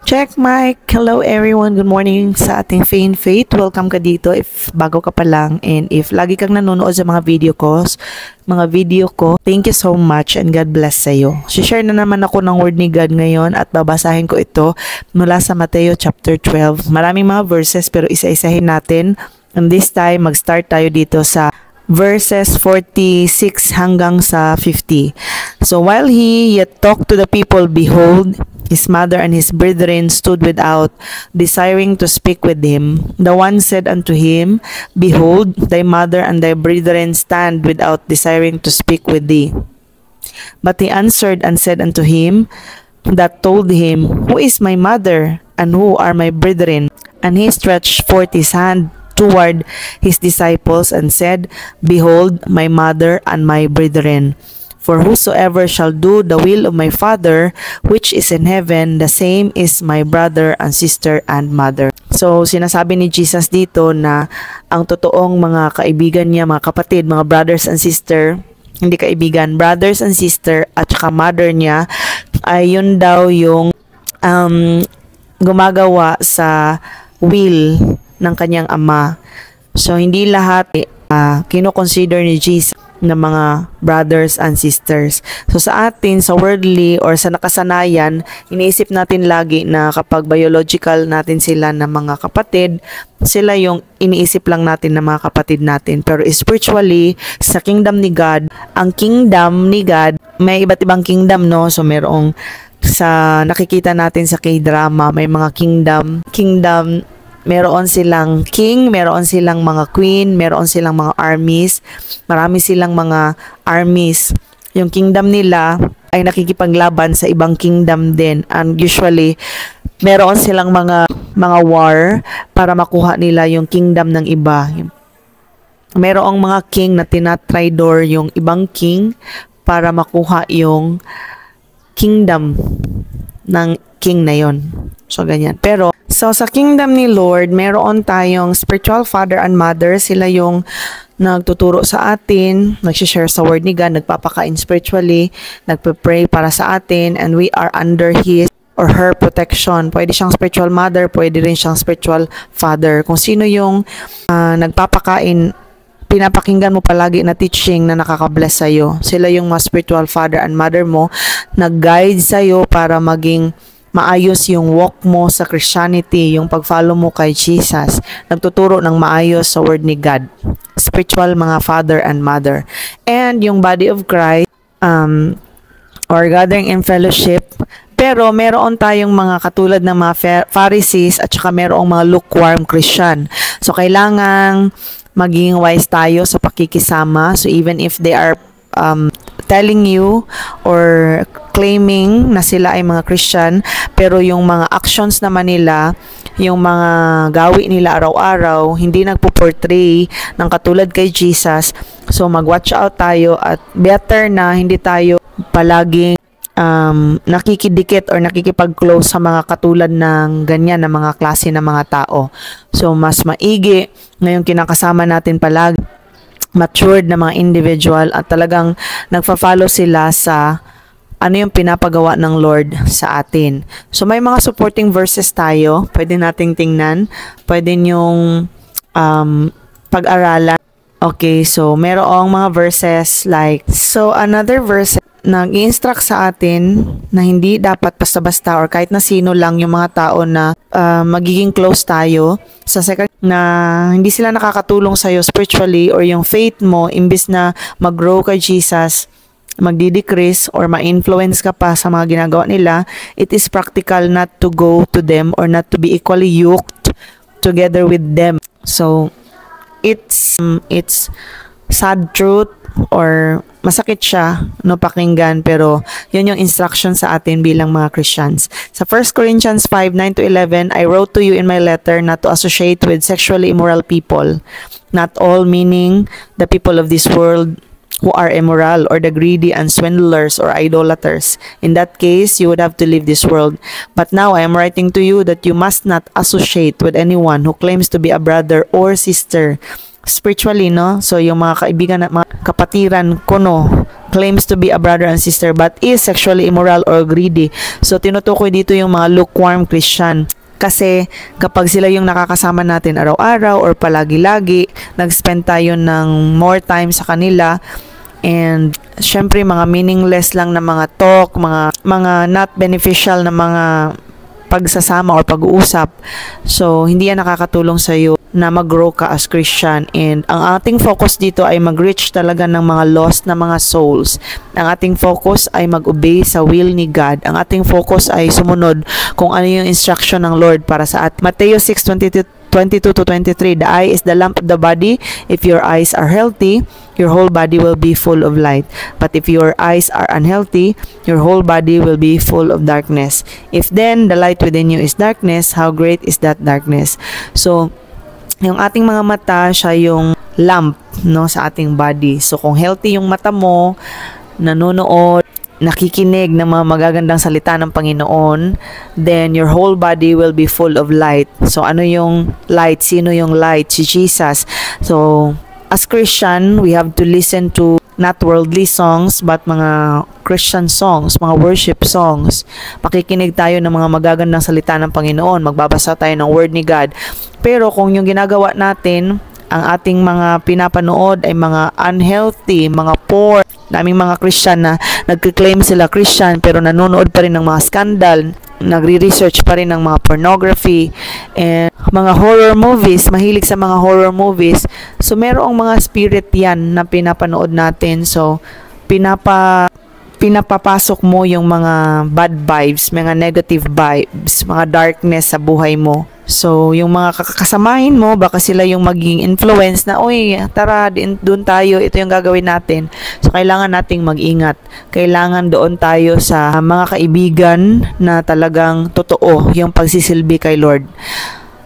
Check mic! Hello everyone! Good morning sa ating Faith. Welcome ka dito if bago ka pa lang, and if lagi kang nanonood sa mga video ko, thank you so much and God bless sa iyo. Share na naman ako ng word ni God ngayon at babasahin ko ito mula sa Mateo chapter 12. Maraming mga verses pero isa-isahin natin. And this time, mag-start tayo dito sa verses 46 hanggang sa 50. So while he yet talked to the people, behold, his mother and his brethren stood without, desiring to speak with him. The one said unto him, Behold, thy mother and thy brethren stand without, desiring to speak with thee. But he answered and said unto him that told him, Who is my mother, and who are my brethren? And he stretched forth his hand toward his disciples and said, Behold, my mother and my brethren. For whosoever shall do the will of my Father, which is in heaven, the same is my brother and sister and mother. So, sinasabi ni Jesus dito na ang totoong mga kaibigan niya, mga kapatid, mga brothers and sister, hindi kaibigan, brothers and sister, at saka mother niya, ay yun daw yung gumagawa sa will ng kanyang ama. So, hindi lahat kino-consider ni Jesus na mga brothers and sisters. So sa atin, sa worldly or sa nakasanayan, iniisip natin lagi na kapag biological natin sila na mga kapatid, sila yung iniisip lang natin na mga kapatid natin. Pero spiritually, sa kingdom ni God, ang kingdom ni God, may iba't ibang kingdom, no? So merong sa nakikita natin sa K-drama, may mga kingdom, meron silang king, meron silang mga queen, meron silang mga armies. Marami silang mga armies. Yung kingdom nila ay nakikipaglaban sa ibang kingdom din. And usually, meron silang mga war para makuha nila yung kingdom ng iba. Merong mga king na tinatraidor yung ibang king para makuha yung kingdom ng king na yon. So, ganyan. Pero, sa kingdom ni Lord, meron tayong spiritual father and mother. Sila yung nagtuturo sa atin, nagsishare sa word ni God, nagpapakain spiritually, nagpe-pray para sa atin, and we are under His or her protection. Pwede siyang spiritual mother, pwede rin siyang spiritual father. Kung sino yung nagpapakain, pinapakinggan mo palagi na teaching na nakaka-bless sa'yo. Sila yung mga spiritual father and mother mo, nag-guide sa'yo para maging maayos yung walk mo sa Christianity, yung pag-follow mo kay Jesus. Nagtuturo ng maayos sa word ni God. Spiritual mga father and mother. And yung body of Christ, or gathering in fellowship. Pero meron tayong mga katulad ng mga Pharisees at saka merong mga lukewarm Christian. So kailangang maging wise tayo sa pakikisama. So even if they are telling you or claiming na sila ay mga Christian, pero yung mga actions naman nila, yung mga gawi nila araw-araw, hindi nagpo-portray ng katulad kay Jesus. So mag-watch out tayo at better na hindi tayo palaging nakikidikit or nakikipag-close sa mga katulad ng ganyan na mga klase ng mga tao. So mas maigi ngayong kinakasama natin palagi matured na mga individual at talagang nagfa-follow sila sa ano yung pinapagawa ng Lord sa atin. So may mga supporting verses tayo, pwede nating tingnan, pwede nyong pag-aralan. Okay, so merong mga verses like, so another verse nag-i-instruct sa atin na hindi dapat basta-basta or kahit na sino lang yung mga tao na magiging close tayo. Sa second, na hindi sila nakakatulong sa'yo spiritually or yung faith mo, imbis na mag-grow kay Jesus, magdi-decrease or ma-influence ka pa sa mga ginagawa nila, it is practical not to go to them or not to be equally yoked together with them. So, it's sad truth or masakit siya no pakinggan, pero yun yung instruction sa atin bilang mga Christians. Sa 1 Corinthians 5:9-11, I wrote to you in my letter not to associate with sexually immoral people, not all meaning the people of this world who are immoral or the greedy and swindlers or idolaters. In that case, you would have to leave this world. But now I am writing to you that you must not associate with anyone who claims to be a brother or sister spiritually, no? So, yung mga kaibigan at mga kapatiran ko, no, claims to be a brother and sister but is sexually immoral or greedy. So, tinutukoy dito yung mga lukewarm Christian. Kasi kapag sila yung nakakasama natin araw-araw or palagi-lagi, nag-spend tayo ng more time sa kanila, and syempre mga meaningless lang na mga talk, mga not beneficial na mga pagsasama or pag-uusap. So, hindi yan nakakatulong sa iyo na mag-grow ka as Christian. And ang ating focus dito ay mag-reach talaga ng mga lost na mga souls. Ang ating focus ay mag-obey sa will ni God. Ang ating focus ay sumunod kung ano yung instruction ng Lord para sa at Matthew 6:22 to 23, the eye is the lamp of the body. If your eyes are healthy, your whole body will be full of light. But if your eyes are unhealthy, your whole body will be full of darkness. If then the light within you is darkness, how great is that darkness? So, yung ating mga mata, siya yung lamp, no, sa ating body. So, kung healthy yung mata mo, nanonood, nakikinig ng mga magagandang salita ng Panginoon, then your whole body will be full of light. So, ano yung light? Sino yung light? Si Jesus. So, as Christian, we have to listen to not worldly songs, but mga Christian songs, mga worship songs. Pakikinig tayo ng mga magagandang salita ng Panginoon. Magbabasa tayo ng Word ni God. Pero kung yung ginagawa natin, ang ating mga pinapanood ay mga unhealthy, mga poor, daming mga Christian na nagkiklaim sila Christian pero nanonood pa rin ng mga scandal, nagre-research pa rin ng mga pornography and mga horror movies, mahilig sa mga horror movies. So merong mga spirit yan na pinapanood natin. So pinapapasok mo yung mga bad vibes, mga negative vibes, mga darkness sa buhay mo. So, yung mga kakasamahin mo, baka sila yung maging influence na, uy, tara, doon tayo, ito yung gagawin natin. So, kailangan nating mag-ingat. Kailangan doon tayo sa mga kaibigan na talagang totoo yung pagsisilbi kay Lord.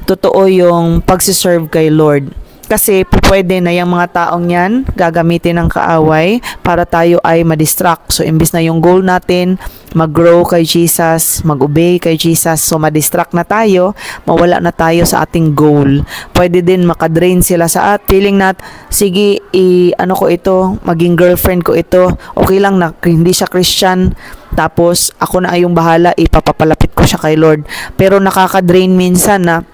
Totoo yung pagsiserve kay Lord. Kasi pwede na yung mga taong yan gagamitin ng kaaway para tayo ay madistract. So, imbis na yung goal natin, mag-grow kay Jesus, mag-obey kay Jesus, so madistract na tayo, mawala na tayo sa ating goal. Pwede din makadrain sila sa feeling nat, sige, ano ko ito, maging girlfriend ko ito, okay lang na hindi siya Christian, tapos ako na ay yung bahala, ipapapalapit ko siya kay Lord. Pero nakaka-drain minsan na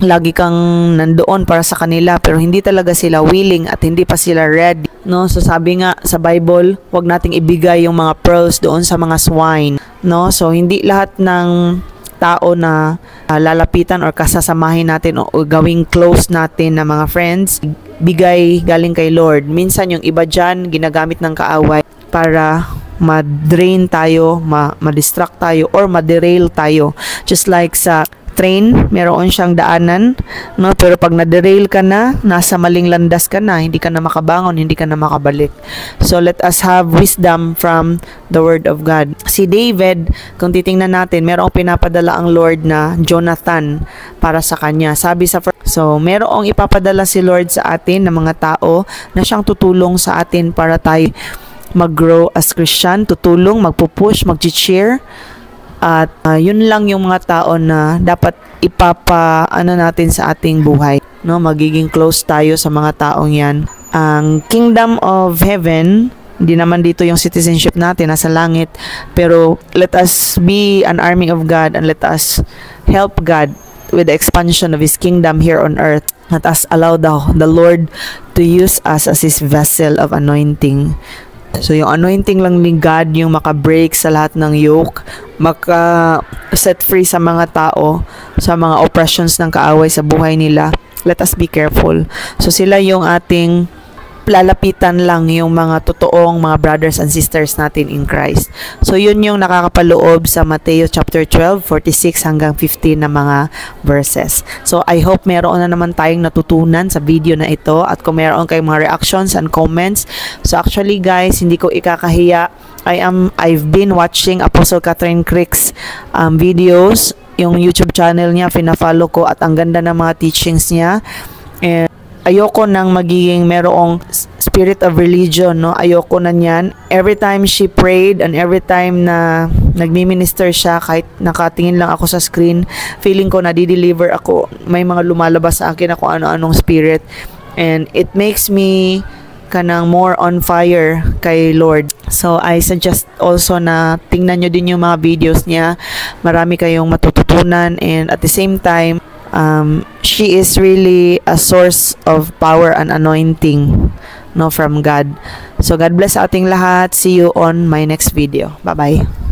lagi kang nandoon para sa kanila pero hindi talaga sila willing at hindi pa sila ready, no? So sabi nga sa Bible, wag nating ibigay yung mga pearls doon sa mga swine, no? So hindi lahat ng tao na lalapitan or kasasamahin natin o gawing close natin na mga friends, bigay galing kay Lord. Minsan yung iba dyan ginagamit ng kaaway para ma-drain tayo, ma-distract tayo or ma-derail tayo. Just like sa train, meron siyang daanan, no? Pero pag na-derail ka na, nasa maling landas ka na, hindi ka na makabangon, hindi ka na makabalik. So let us have wisdom from the Word of God. Si David, kung titingnan natin, merong pinapadala ang Lord na Jonathan para sa kanya. Sabi sa so merong ipapadala si Lord sa atin na mga tao na siyang tutulong sa atin para tayo mag-grow as Christian, tutulong, magpupush, mag-cheer. At yun lang yung mga tao na dapat ano natin sa ating buhay, no? Magiging close tayo sa mga taong yan. Ang kingdom of heaven, hindi naman dito yung citizenship natin, nasa langit. Pero let us be an army of God and let us help God with the expansion of His kingdom here on earth. Let us allow the Lord to use us as His vessel of anointing. So, yung anointing lang ni God yung maka-break sa lahat ng yoke, maka-set free sa mga tao, sa mga oppressions ng kaaway sa buhay nila. Let us be careful. So, sila yung ating lalapitan lang, yung mga totoong mga brothers and sisters natin in Christ. So, yun yung nakakapaloob sa Matthew chapter 12, 46 hanggang 15 na mga verses. So, I hope meron na naman tayong natutunan sa video na ito at kung meron kayong mga reactions and comments. So, actually guys, hindi ko ikakahiya. I've been watching Apostle Catherine Crick's videos, yung YouTube channel niya, pina-follow ko at ang ganda ng mga teachings niya. And ayoko nang magiging merong spirit of religion, no? Ayoko na niyan. Every time she prayed and every time na nagmi-minister siya, kahit nakatingin lang ako sa screen, feeling ko na di-deliver ako. May mga lumalabas sa akin na kung ano-anong spirit. and it makes me kanang more on fire kay Lord. So I suggest also na tingnan nyo din yung mga videos niya. Marami kayong matututunan, and at the same time, she is really a source of power and anointing, no, from God. So God bless sa ating lahat. See you on my next video. Bye bye.